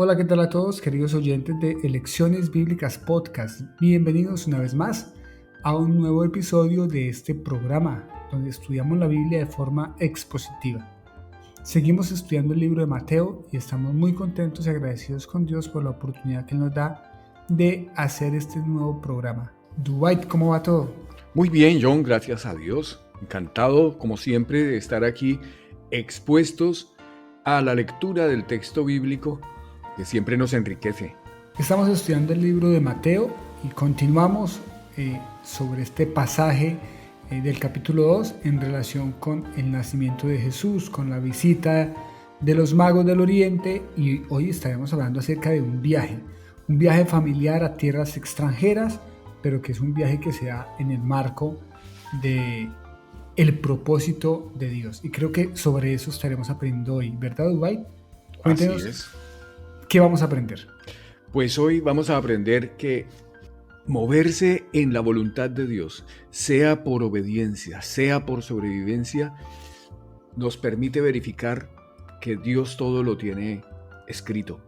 Hola, ¿qué tal a todos, queridos oyentes de Lecciones Bíblicas Podcast? Bienvenidos una vez más a un nuevo episodio de este programa, donde estudiamos la Biblia de forma expositiva. Seguimos estudiando el libro de Mateo y estamos muy contentos y agradecidos con Dios por la oportunidad que nos da de hacer este nuevo programa. Dwight, ¿cómo va todo? Muy bien, John, gracias a Dios. Encantado, como siempre, de estar aquí expuestos a la lectura del texto bíblico que siempre nos enriquece. Estamos estudiando el libro de Mateo y continuamos sobre este pasaje del capítulo 2 en relación con el nacimiento de Jesús, con la visita de los magos del Oriente, y hoy estaremos hablando acerca de un viaje familiar a tierras extranjeras, pero que es un viaje que se da en el marco de el propósito de Dios. Y creo que sobre eso estaremos aprendiendo hoy, ¿verdad, Dwight? Cuéntenos. Así es. ¿Qué vamos a aprender? Pues hoy vamos a aprender que moverse en la voluntad de Dios, sea por obediencia, sea por sobrevivencia, nos permite verificar que Dios todo lo tiene escrito,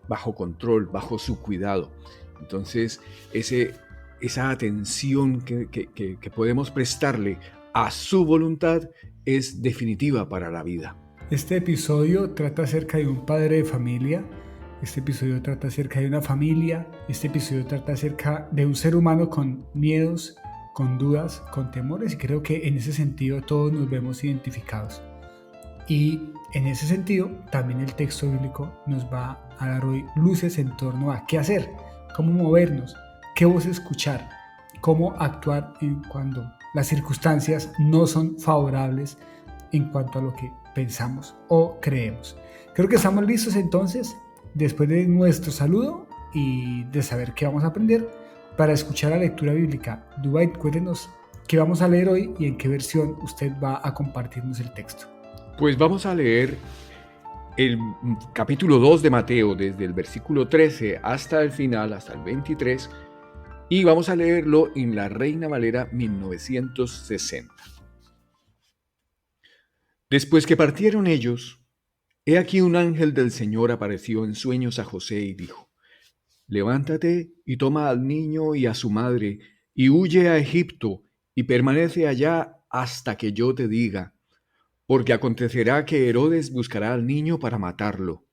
bajo control, bajo su cuidado. Entonces, esa atención que podemos prestarle a su voluntad es definitiva para la vida. Este episodio trata acerca de un padre de familia. Este episodio trata acerca de una familia. Este episodio trata acerca de un ser humano con miedos, con dudas, con temores. Y creo que en ese sentido todos nos vemos identificados. Y en ese sentido también el texto bíblico nos va a dar hoy luces en torno a qué hacer, cómo movernos, qué voz escuchar, cómo actuar cuando las circunstancias no son favorables en cuanto a lo que pensamos o creemos. Creo que estamos listos entonces, después de nuestro saludo y de saber qué vamos a aprender, para escuchar la lectura bíblica. Dwight, cuéntenos qué vamos a leer hoy y en qué versión usted va a compartirnos el texto. Pues vamos a leer el capítulo 2 de Mateo, desde el versículo 13 hasta el final, hasta el 23, y vamos a leerlo en la Reina Valera 1960. Después que partieron ellos, he aquí un ángel del Señor apareció en sueños a José y dijo: levántate y toma al niño y a su madre y huye a Egipto y permanece allá hasta que yo te diga, porque acontecerá que Herodes buscará al niño para matarlo.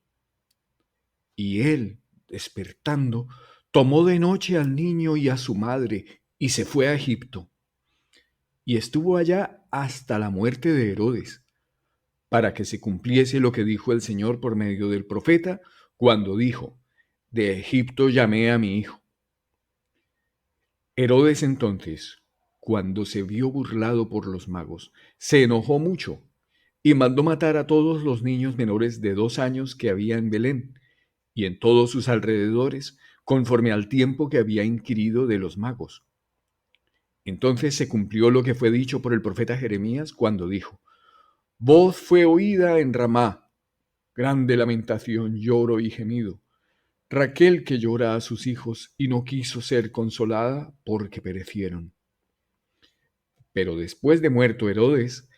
Y él, despertando, tomó de noche al niño y a su madre y se fue a Egipto. Y estuvo allá hasta la muerte de Herodes, para que se cumpliese lo que dijo el Señor por medio del profeta, cuando dijo: de Egipto llamé a mi hijo. Herodes entonces, cuando se vio burlado por los magos, se enojó mucho y mandó matar a todos los niños menores de 2 años que había en Belén y en todos sus alrededores, conforme al tiempo que había inquirido de los magos. Entonces se cumplió lo que fue dicho por el profeta Jeremías cuando dijo: voz fue oída en Ramá, grande lamentación, lloro y gemido. Raquel que llora a sus hijos y no quiso ser consolada porque perecieron. Pero después de muerto Herodes,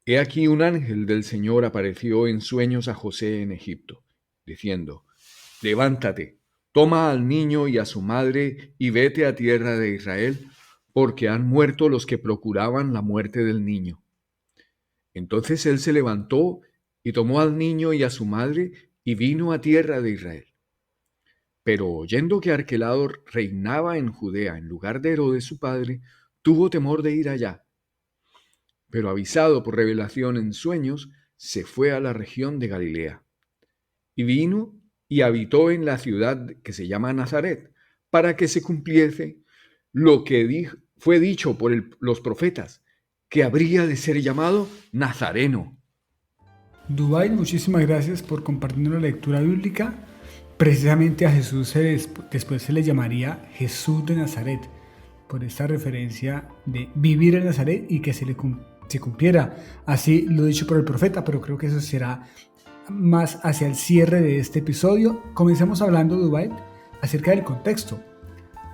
he aquí un ángel del Señor apareció en sueños a José en Egipto, diciendo: levántate, toma al niño y a su madre y vete a tierra de Israel, porque han muerto los que procuraban la muerte del niño. Entonces él se levantó y tomó al niño y a su madre y vino a tierra de Israel. Pero oyendo que Arquelao reinaba en Judea en lugar de Herodes su padre, tuvo temor de ir allá. Pero avisado por revelación en sueños, se fue a la región de Galilea. Y vino y habitó en la ciudad que se llama Nazaret, para que se cumpliese lo que fue dicho por los profetas, que habría de ser llamado Nazareno. Dwight, muchísimas gracias por compartir una lectura bíblica. Precisamente a Jesús después se le llamaría Jesús de Nazaret, por esta referencia de vivir en Nazaret y que se cumpliera así lo dicho por el profeta, pero creo que eso será más hacia el cierre de este episodio. Comencemos hablando, Dwight, acerca del contexto.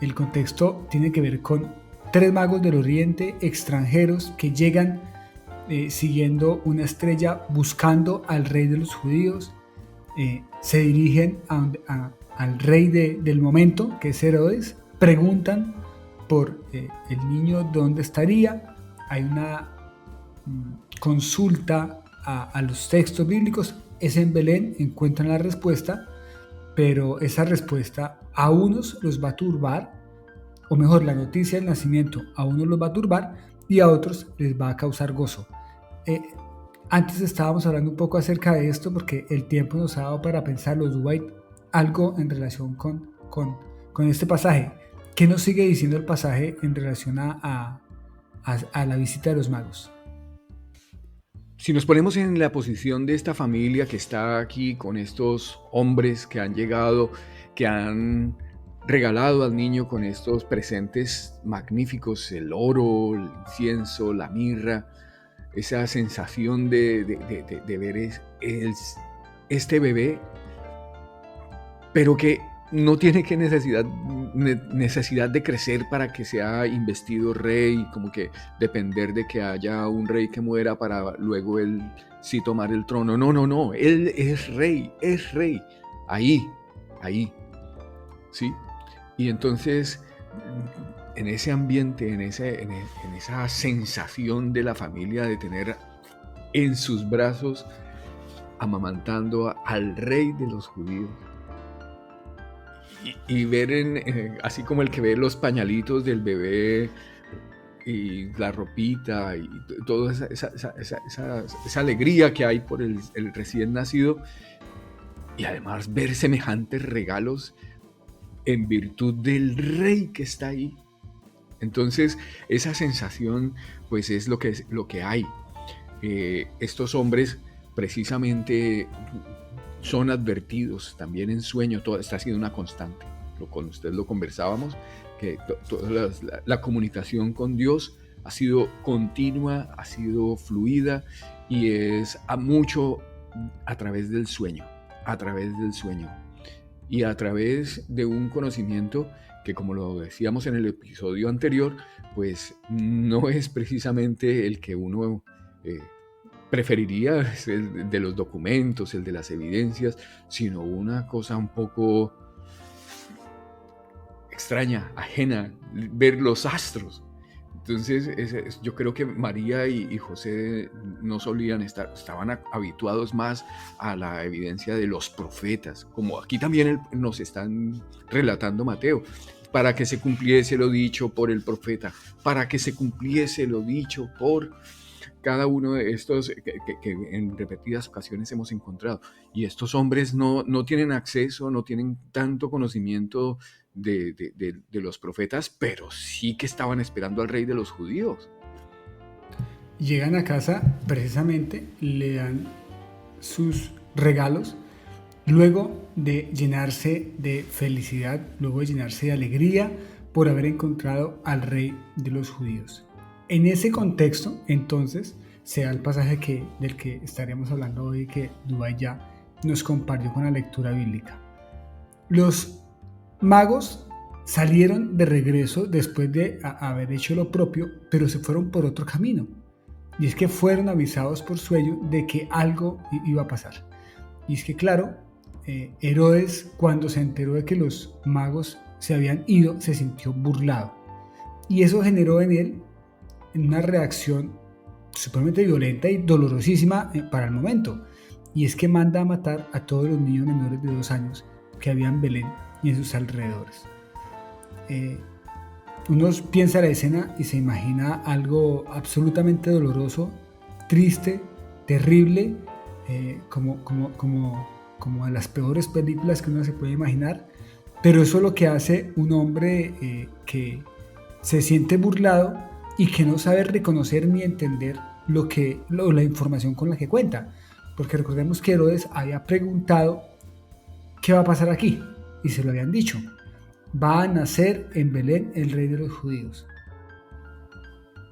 El contexto tiene que ver con 3 magos del Oriente extranjeros que llegan siguiendo una estrella, buscando al rey de los judíos, se dirigen al rey del momento, que es Herodes, preguntan por el niño dónde estaría. Hay una consulta a los textos bíblicos, es en Belén, encuentran la respuesta, pero esa respuesta a unos los va a turbar, o mejor, la noticia del nacimiento a unos los va a turbar y a otros les va a causar gozo. Antes estábamos hablando un poco acerca de esto porque el tiempo nos ha dado para pensarlo, Dwight, algo en relación con este pasaje. ¿Qué nos sigue diciendo el pasaje en relación a la visita de los magos? Si nos ponemos en la posición de esta familia que está aquí con estos hombres que han llegado, que han regalado al niño con estos presentes magníficos, el oro, el incienso, la mirra, esa sensación de ver este bebé, pero que no tiene necesidad de crecer para que sea investido rey, como que depender de que haya un rey que muera para luego él sí tomar el trono. No, él es rey, ahí, ¿sí? Y entonces, en ese ambiente, en esa sensación de la familia de tener en sus brazos, amamantando al rey de los judíos, y ver así como el que ve los pañalitos del bebé y la ropita y toda esa alegría que hay por el recién nacido, y además ver semejantes regalos en virtud del rey que está ahí. Entonces esa sensación pues es lo que hay. Estos hombres precisamente son advertidos también en sueño. Esta ha sido una constante. Con usted lo conversábamos, que la comunicación con Dios ha sido continua, ha sido fluida y es mucho a través del sueño, y a través de un conocimiento que, como lo decíamos en el episodio anterior, pues no es precisamente el que uno preferiría, es el de los documentos, el de las evidencias, sino una cosa un poco extraña, ajena, ver los astros. Entonces yo creo que María y José no solían estaban habituados más a la evidencia de los profetas, como aquí también nos están relatando Mateo, para que se cumpliese lo dicho por el profeta, para que se cumpliese lo dicho por cada uno de estos que en repetidas ocasiones hemos encontrado. Y estos hombres no tienen acceso, no tienen tanto conocimiento de los profetas, pero sí que estaban esperando al rey de los judíos. Llegan a casa, precisamente, le dan sus regalos, luego de llenarse de felicidad, luego de llenarse de alegría por haber encontrado al rey de los judíos. En ese contexto, entonces, se da el pasaje del que estaremos hablando hoy, que Dubái ya nos compartió con la lectura bíblica. Los magos salieron de regreso después de haber hecho lo propio, pero se fueron por otro camino. Y es que fueron avisados por sueño de que algo iba a pasar. Y es que, claro, Herodes, cuando se enteró de que los magos se habían ido, se sintió burlado. Y eso generó en él una reacción supremamente violenta y dolorosísima para el momento. Y es que manda a matar a todos los niños menores de 2 años que había en Belén y en sus alrededores. Uno piensa la escena y se imagina algo absolutamente doloroso, triste, terrible, como de las peores películas que uno se puede imaginar, pero eso es lo que hace un hombre que se siente burlado y que no sabe reconocer ni entender la información con la que cuenta, porque recordemos que Herodes había preguntado ¿qué va a pasar aquí? Y se lo habían dicho, va a nacer en Belén el rey de los judíos.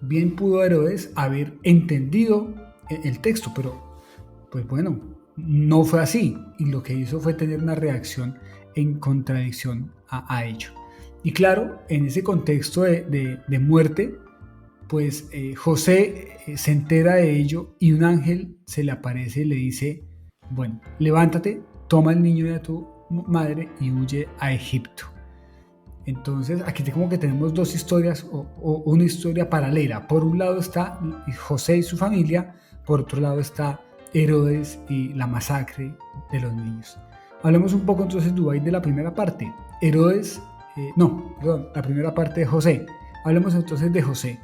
Bien pudo Herodes haber entendido el texto, pero pues bueno, no fue así, y lo que hizo fue tener una reacción en contradicción a ello. Y claro, en ese contexto de muerte, pues José se entera de ello y un ángel se le aparece y le dice, bueno, levántate, toma al niño y a tu madre y huye a Egipto. Entonces aquí como que tenemos dos historias o una historia paralela. Por un lado está José y su familia, por otro lado está Herodes y la masacre de los niños. Hablemos un poco entonces, Dubái, de la primera parte. La primera parte de José. Hablemos entonces de José.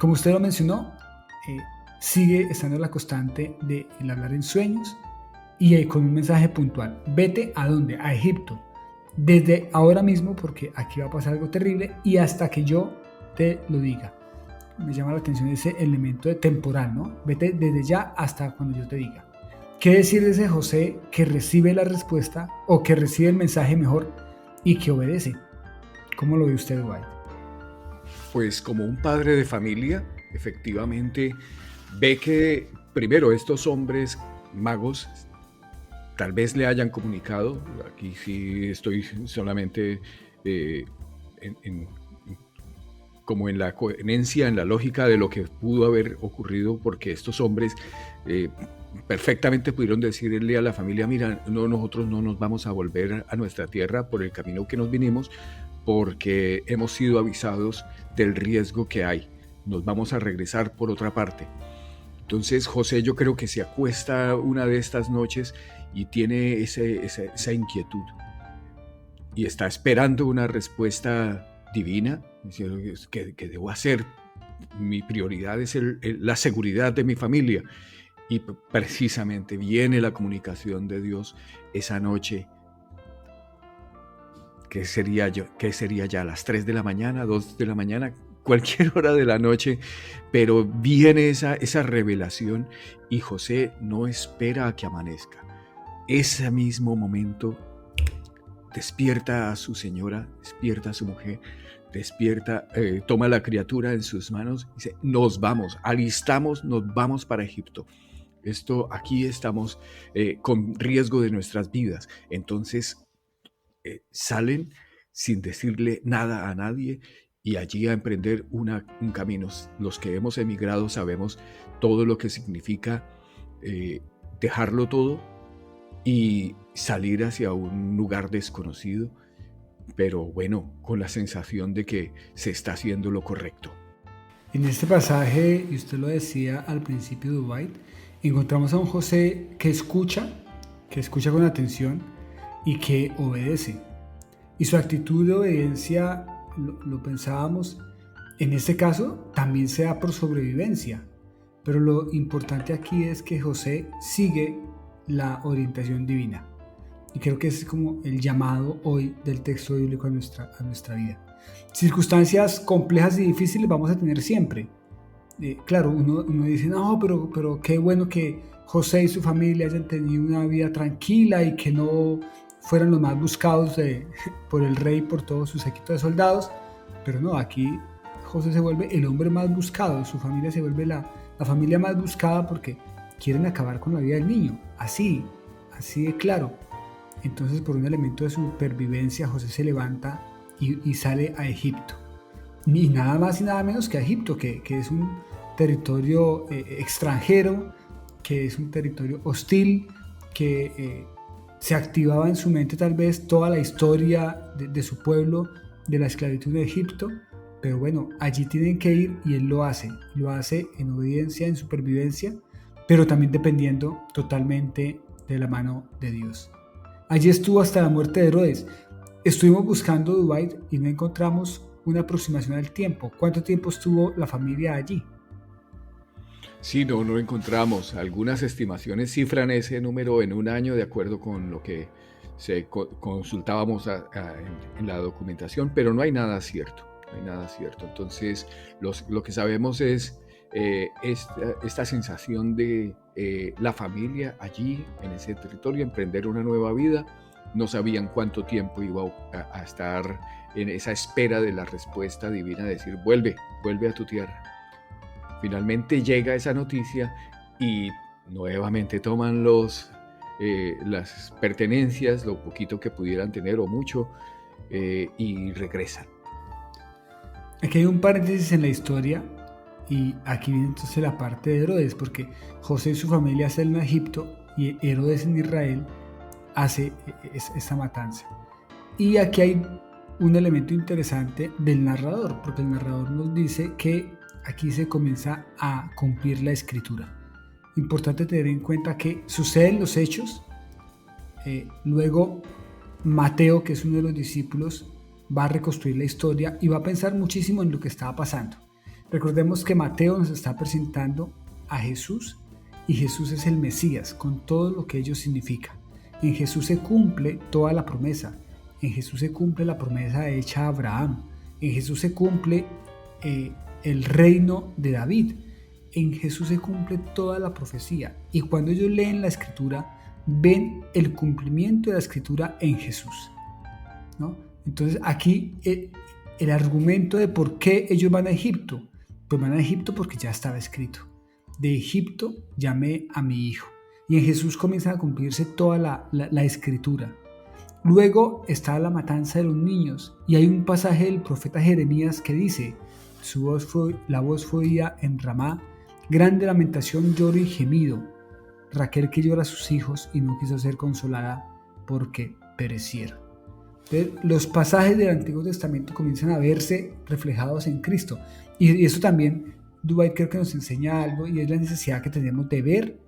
Como usted lo mencionó, sigue estando la constante de el hablar en sueños y con un mensaje puntual. Vete ¿a dónde? A Egipto. Desde ahora mismo, porque aquí va a pasar algo terrible y hasta que yo te lo diga. Me llama la atención ese elemento de temporal, ¿no? Vete desde ya hasta cuando yo te diga. ¿Qué decir de ese José que recibe la respuesta o que recibe el mensaje mejor y que obedece? ¿Cómo lo ve usted, Dwight? Pues como un padre de familia, efectivamente, ve que primero estos hombres magos tal vez le hayan comunicado, aquí sí estoy solamente como en la coherencia, en la lógica de lo que pudo haber ocurrido, porque estos hombres perfectamente pudieron decirle a la familia, mira, nosotros no nos vamos a volver a nuestra tierra por el camino que nos vinimos, porque hemos sido avisados del riesgo que hay, nos vamos a regresar por otra parte. Entonces José, yo creo que se acuesta una de estas noches y tiene esa inquietud y está esperando una respuesta divina. ¿Qué debo hacer? Mi prioridad es la seguridad de mi familia. Y precisamente viene la comunicación de Dios esa noche. ¿Qué sería ya? ¿A las 3 de la mañana, 2 de la mañana? Cualquier hora de la noche, pero viene esa revelación y José no espera a que amanezca. Ese mismo momento despierta a su señora, despierta a su mujer, toma la criatura en sus manos y dice, nos vamos, alistamos, nos vamos para Egipto. Aquí estamos con riesgo de nuestras vidas. Entonces salen sin decirle nada a nadie y allí a emprender un camino. Los que hemos emigrado sabemos todo lo que significa dejarlo todo y salir hacia un lugar desconocido, pero bueno, con la sensación de que se está haciendo lo correcto. En este pasaje, y usted lo decía al principio, Dubái, encontramos a un José que escucha con atención y que obedece. Y su actitud de obediencia, lo pensábamos, en este caso también se da por sobrevivencia. Pero lo importante aquí es que José sigue la orientación divina. Y creo que ese es como el llamado hoy del texto bíblico a nuestra vida. Circunstancias complejas y difíciles vamos a tener siempre. Claro, uno dice, no, pero qué bueno que José y su familia hayan tenido una vida tranquila y que no fueran los más buscados por el rey, por todo su séquito de soldados. Pero no, aquí José se vuelve el hombre más buscado, su familia se vuelve la familia más buscada porque quieren acabar con la vida del niño. Así de claro. Entonces, por un elemento de supervivencia, José se levanta y sale a Egipto. Ni nada más y nada menos que a Egipto, que es un territorio extranjero, que es un territorio hostil, que se activaba en su mente tal vez toda la historia de su pueblo, de la esclavitud de Egipto. Pero bueno, allí tienen que ir y él lo hace en obediencia, en supervivencia, pero también dependiendo totalmente de la mano de Dios. Allí estuvo hasta la muerte de Herodes. Estuvimos buscando Dubái y no encontramos una aproximación al tiempo. ¿Cuánto tiempo estuvo la familia allí? Sí, no encontramos. Algunas estimaciones cifran ese número en un año de acuerdo con lo que consultábamos en la documentación, pero no hay nada cierto. Entonces, lo que sabemos es esta sensación de la familia allí, en ese territorio, emprender una nueva vida. No sabían cuánto tiempo iba a estar en esa espera de la respuesta divina, de decir, vuelve a tu tierra. Finalmente llega esa noticia y nuevamente toman las pertenencias, lo poquito que pudieran tener o mucho, y regresan. Aquí hay un paréntesis en la historia y aquí viene entonces la parte de Herodes, porque José y su familia salen a Egipto y Herodes en Israel hace esta matanza. Y aquí hay un elemento interesante del narrador, porque el narrador nos dice que aquí se comienza a cumplir la escritura. Importante tener en cuenta que suceden los hechos, luego Mateo, que es uno de los discípulos, va a reconstruir la historia y va a pensar muchísimo en lo que estaba pasando. Recordemos que Mateo nos está presentando a Jesús y Jesús es el Mesías, con todo lo que ello significa. En Jesús se cumple toda la promesa. En Jesús se cumple la promesa hecha a Abraham. En Jesús se cumple el reino de David. En Jesús se cumple toda la profecía. Y cuando ellos leen la Escritura, ven el cumplimiento de la Escritura en Jesús, ¿no? Entonces aquí el argumento de por qué ellos van a Egipto, pues van a Egipto porque ya estaba escrito. De Egipto llamé a mi hijo. Y en Jesús comienza a cumplirse toda la Escritura. Luego está la matanza de los niños y hay un pasaje del profeta Jeremías que dice: la voz fue oída en Ramá, grande lamentación, lloro y gemido. Raquel que llora a sus hijos y no quiso ser consolada porque perecieron. Entonces, los pasajes del Antiguo Testamento comienzan a verse reflejados en Cristo. Y eso también, Dwight, creo que nos enseña algo, y es la necesidad que tenemos de ver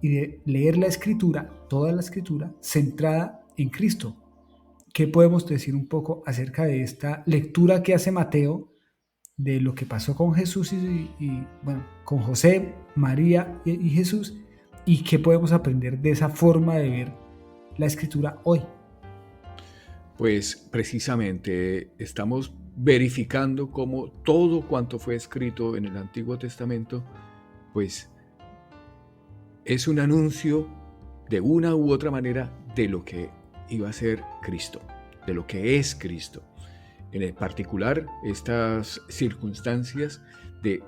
y de leer la Escritura, toda la Escritura, centrada en Cristo. ¿Qué podemos decir un poco acerca de esta lectura que hace Mateo de lo que pasó con Jesús y con José, María y Jesús? ¿Y qué podemos aprender de esa forma de ver la Escritura hoy? Pues precisamente estamos verificando cómo todo cuanto fue escrito en el Antiguo Testamento, pues es un anuncio de una u otra manera de lo que iba a ser Cristo, de lo que es Cristo. En particular, estas circunstancias de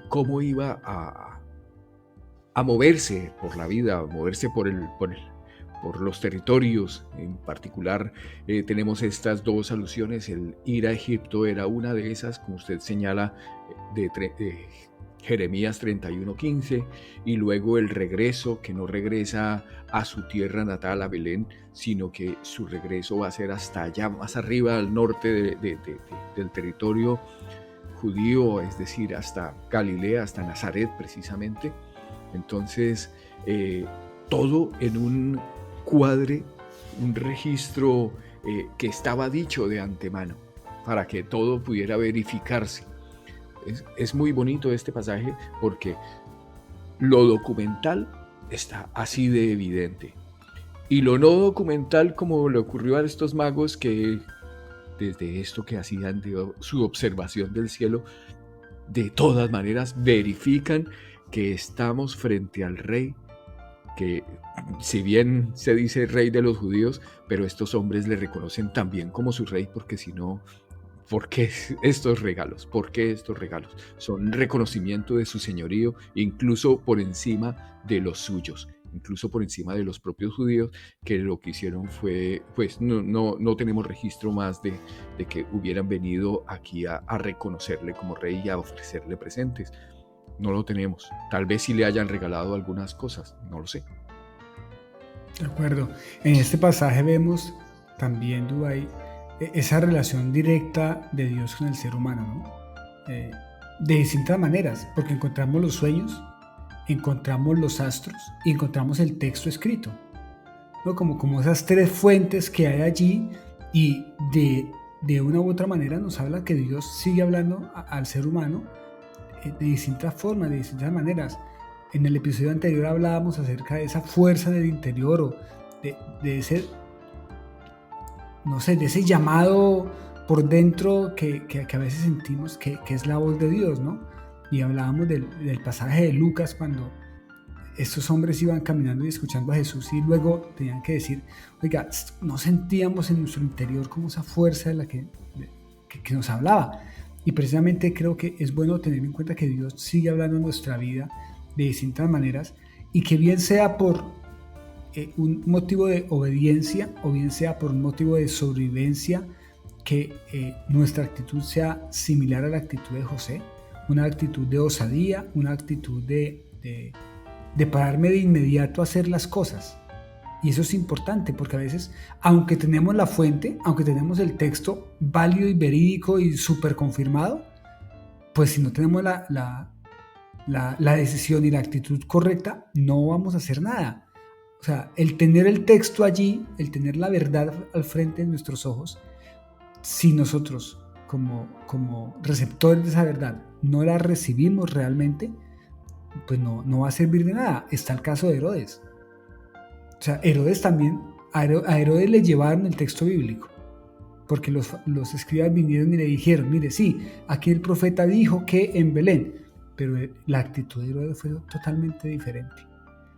cómo iba a moverse por la vida, a moverse por los territorios. En particular, tenemos estas dos alusiones. El ir a Egipto era una de esas, como usted señala, de Jeremías 31:15, y luego el regreso, que no regresa a su tierra natal, a Belén, sino que su regreso va a ser hasta allá, más arriba, al norte del territorio judío, es decir, hasta Galilea, hasta Nazaret precisamente. Entonces, todo en un cuadre, un registro que estaba dicho de antemano, para que todo pudiera verificarse. Es muy bonito este pasaje porque lo documental está así de evidente. Y lo no documental, como le ocurrió a estos magos que desde esto que hacían de su observación del cielo, de todas maneras verifican que estamos frente al rey, que si bien se dice rey de los judíos, pero estos hombres le reconocen también como su rey, porque si no, ¿por qué estos regalos? ¿Por qué estos regalos? Son reconocimiento de su señorío, incluso por encima de los suyos, incluso por encima de los propios judíos, que lo que hicieron fue, pues no tenemos registro más de que hubieran venido aquí a reconocerle como rey y a ofrecerle presentes. No lo tenemos. Tal vez sí le hayan regalado algunas cosas, no lo sé. De acuerdo. En este pasaje vemos también, Dubái, esa relación directa de Dios con el ser humano, ¿no? De distintas maneras, porque encontramos los sueños, encontramos los astros y encontramos el texto escrito, ¿no? Como esas tres fuentes que hay allí, y de una u otra manera nos habla que Dios sigue hablando al ser humano de distintas formas, de distintas maneras. En el episodio anterior hablábamos acerca de esa fuerza del interior, o de ese, no sé, de ese llamado por dentro que a veces sentimos que es la voz de Dios, ¿no? Y hablábamos del pasaje de Lucas, cuando estos hombres iban caminando y escuchando a Jesús y luego tenían que decir: oiga, no sentíamos en nuestro interior como esa fuerza de la que nos hablaba. Y precisamente creo que es bueno tener en cuenta que Dios sigue hablando en nuestra vida de distintas maneras, y que bien sea por un motivo de obediencia o bien sea por un motivo de sobrevivencia, que nuestra actitud sea similar a la actitud de José, una actitud de osadía, una actitud de pararme de inmediato a hacer las cosas, Y eso es importante porque a veces, aunque tenemos la fuente, aunque tenemos el texto válido y verídico y súper confirmado, pues si no tenemos la decisión y la actitud correcta, no vamos a hacer nada. O sea, el tener el texto allí, el tener la verdad al frente de nuestros ojos, si nosotros como receptores de esa verdad no la recibimos realmente, pues no va a servir de nada. Está el caso de Herodes. O sea, Herodes también, a Herodes le llevaron el texto bíblico, porque los escribas vinieron y le dijeron, mire, sí, aquí el profeta dijo que en Belén, pero la actitud de Herodes fue totalmente diferente.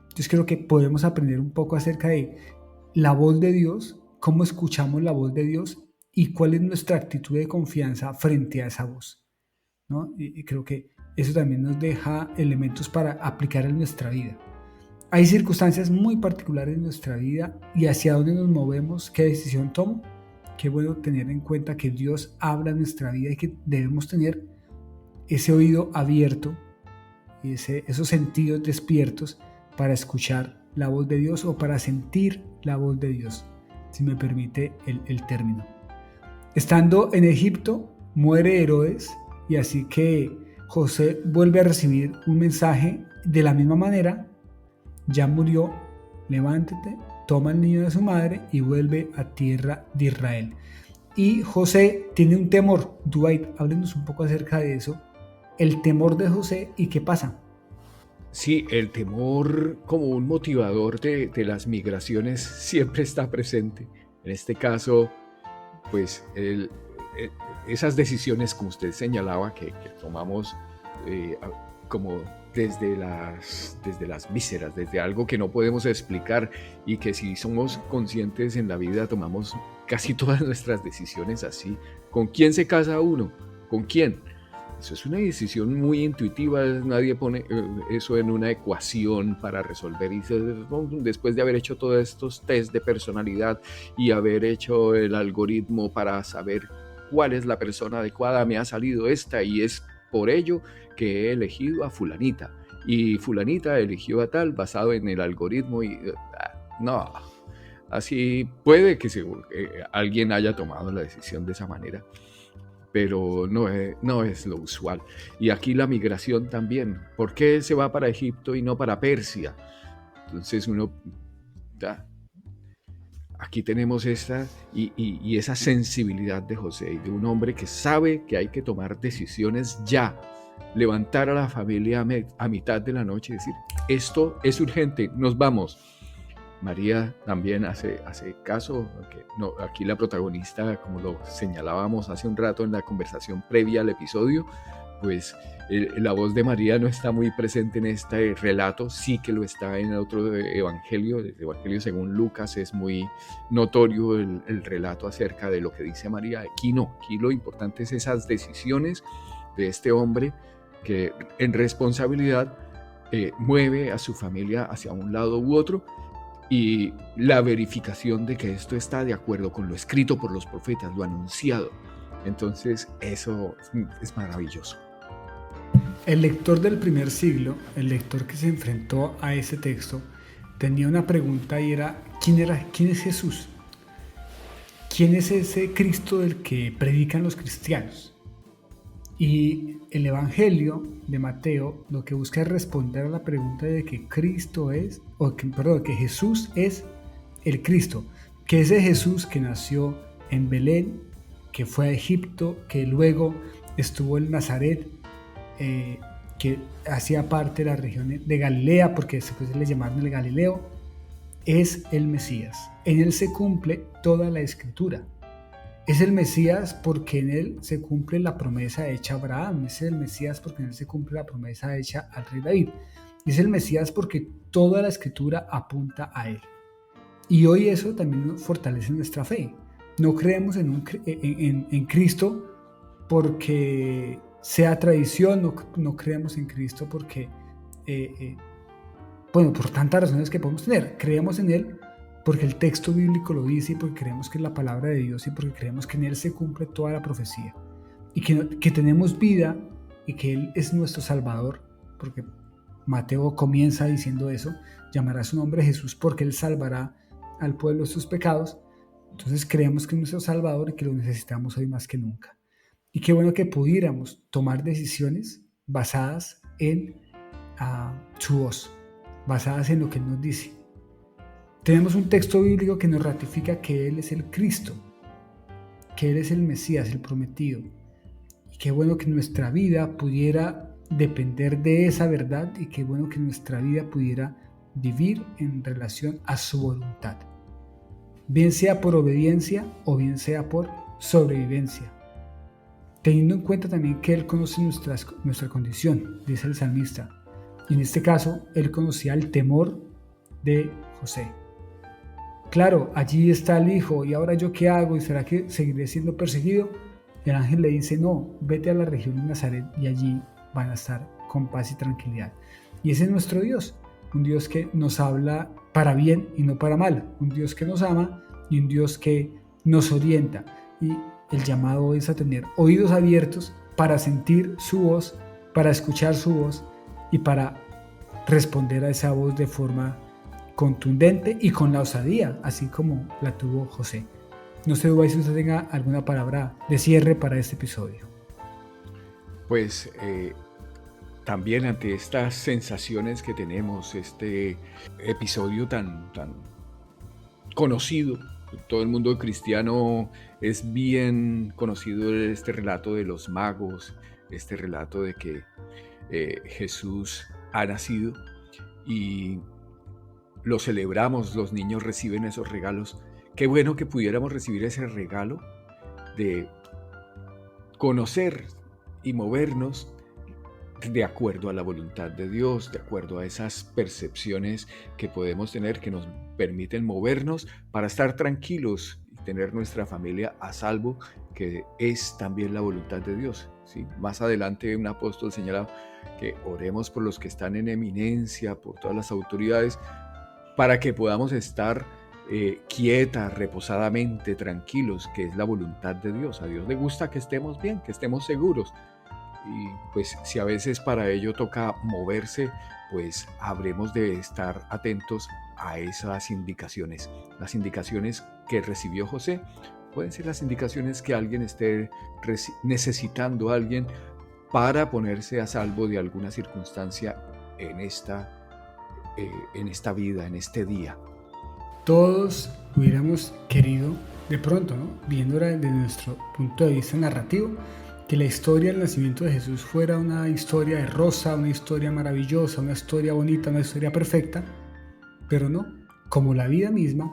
Entonces creo que podemos aprender un poco acerca de la voz de Dios, cómo escuchamos la voz de Dios y cuál es nuestra actitud de confianza frente a esa voz, ¿no? Y creo que eso también nos deja elementos para aplicar en nuestra vida. Hay circunstancias muy particulares en nuestra vida y hacia dónde nos movemos, qué decisión tomo. Qué bueno tener en cuenta que Dios habla en nuestra vida y que debemos tener ese oído abierto y esos sentidos despiertos para escuchar la voz de Dios o para sentir la voz de Dios, si me permite el término. Estando en Egipto, muere Herodes y así que José vuelve a recibir un mensaje de la misma manera: ya murió, levántate, toma al niño de su madre y vuelve a tierra de Israel. Y José tiene un temor. Dwight, háblenos un poco acerca de eso. El temor de José y qué pasa. Sí, el temor como un motivador de las migraciones siempre está presente. En este caso, pues esas decisiones, como usted señalaba, que tomamos como desde las vísceras, desde algo que no podemos explicar y que si somos conscientes en la vida tomamos casi todas nuestras decisiones así. ¿Con quién se casa uno? ¿Con quién? Eso es una decisión muy intuitiva, nadie pone eso en una ecuación para resolver. Y después de haber hecho todos estos test de personalidad y haber hecho el algoritmo para saber cuál es la persona adecuada, me ha salido esta y es por ello que he elegido a fulanita. Y fulanita eligió a tal basado en el algoritmo y no, así puede que alguien haya tomado la decisión de esa manera, pero no es lo usual. Y aquí la migración también. ¿Por qué se va para Egipto y no para Persia? Entonces aquí tenemos esta y esa sensibilidad de José, de un hombre que sabe que hay que tomar decisiones ya, levantar a la familia a mitad de la noche y decir, esto es urgente, nos vamos. María también hace caso, aquí la protagonista, como lo señalábamos hace un rato en la conversación previa al episodio, pues la voz de María no está muy presente en este relato, sí que lo está en otro evangelio, el evangelio según Lucas es muy notorio el relato acerca de lo que dice María. Aquí no, aquí lo importante es esas decisiones de este hombre que en responsabilidad mueve a su familia hacia un lado u otro, y la verificación de que esto está de acuerdo con lo escrito por los profetas, lo anunciado. Entonces eso es maravilloso. El lector del primer siglo, el lector que se enfrentó a ese texto, tenía una pregunta y era, ¿quién es Jesús? ¿Quién es ese Cristo del que predican los cristianos? Y el Evangelio de Mateo lo que busca es responder a la pregunta de que que Jesús es el Cristo, que ese Jesús que nació en Belén, que fue a Egipto, que luego estuvo en Nazaret, que hacía parte de la región de Galilea, porque después le llamaron el Galileo, es el Mesías. En él se cumple toda la Escritura. Es el Mesías porque en él se cumple la promesa hecha a Abraham. Es el Mesías porque en él se cumple la promesa hecha al rey David. Es el Mesías porque toda la Escritura apunta a él. Y hoy eso también nos fortalece nuestra fe. No creemos en Cristo porque sea tradición, no creemos en Cristo porque, por tantas razones que podemos tener. Creemos en él porque el texto bíblico lo dice y porque creemos que es la palabra de Dios y porque creemos que en él se cumple toda la profecía y que tenemos vida y que él es nuestro Salvador, porque Mateo comienza diciendo eso: llamará su nombre Jesús porque él salvará al pueblo de sus pecados, entonces creemos que es nuestro Salvador y que lo necesitamos hoy más que nunca. Y qué bueno que pudiéramos tomar decisiones basadas en su voz, basadas en lo que Él nos dice. Tenemos un texto bíblico que nos ratifica que Él es el Cristo, que Él es el Mesías, el prometido. Y qué bueno que nuestra vida pudiera depender de esa verdad y qué bueno que nuestra vida pudiera vivir en relación a su voluntad. Bien sea por obediencia o bien sea por sobrevivencia. Teniendo en cuenta también que Él conoce nuestra condición, dice el salmista. Y en este caso, Él conocía el temor de José. Claro, allí está el hijo, ¿y ahora yo qué hago? ¿Y será que seguiré siendo perseguido? El ángel le dice, no, vete a la región de Nazaret y allí van a estar con paz y tranquilidad. Y ese es nuestro Dios, un Dios que nos habla para bien y no para mal, un Dios que nos ama y un Dios que nos orienta. Y el llamado es a tener oídos abiertos para sentir su voz, para escuchar su voz y para responder a esa voz de forma contundente y con la osadía, así como la tuvo José. No sé, Dubái, si usted tenga alguna palabra de cierre para este episodio. Pues también ante estas sensaciones que tenemos, este episodio tan conocido, todo el mundo cristiano es bien conocido este relato de los magos, este relato de que Jesús ha nacido y lo celebramos, los niños reciben esos regalos. Qué bueno que pudiéramos recibir ese regalo de conocer y movernos de acuerdo a la voluntad de Dios, de acuerdo a esas percepciones que podemos tener que nos permiten movernos para estar tranquilos y tener nuestra familia a salvo, que es también la voluntad de Dios. ¿Sí? Más adelante un apóstol señala que oremos por los que están en eminencia, por todas las autoridades, para que podamos estar quietas, reposadamente, tranquilos, que es la voluntad de Dios. A Dios le gusta que estemos bien, que estemos seguros. Y pues si a veces para ello toca moverse, pues habremos de estar atentos a esas indicaciones. Las indicaciones que recibió José pueden ser las indicaciones que alguien esté necesitando a alguien para ponerse a salvo de alguna circunstancia en esta vida, en este día. Todos hubiéramos querido, de pronto, ¿no? Viéndola desde nuestro punto de vista narrativo, que la historia del nacimiento de Jesús fuera una historia de rosa, una historia maravillosa, una historia bonita, una historia perfecta, pero no, como la vida misma,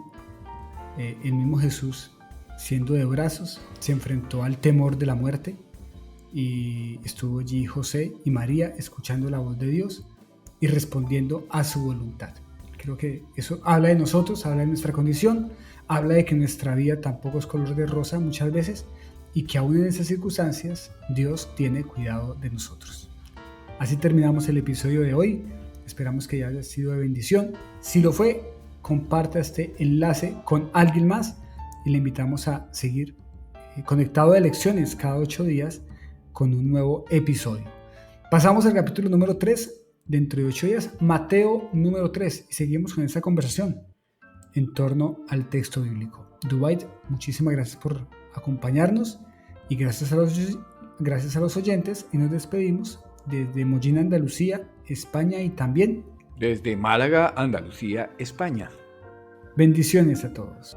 el mismo Jesús, siendo de brazos, se enfrentó al temor de la muerte y estuvo allí José y María escuchando la voz de Dios y respondiendo a su voluntad. Creo que eso habla de nosotros, habla de nuestra condición, habla de que nuestra vida tampoco es color de rosa muchas veces y que aún en esas circunstancias Dios tiene cuidado de nosotros. Así terminamos el episodio de hoy. Esperamos que haya sido de bendición. Si lo fue, comparta este enlace con alguien más y le invitamos a seguir conectado de lecciones cada 8 días con un nuevo episodio. Pasamos al capítulo número 3. Dentro de 8 días, Mateo número 3, y seguimos con esta conversación en torno al texto bíblico. Dubái, muchísimas gracias por acompañarnos y gracias a los oyentes, y nos despedimos desde Mollina, Andalucía, España, y también desde Málaga, Andalucía, España. Bendiciones a todos.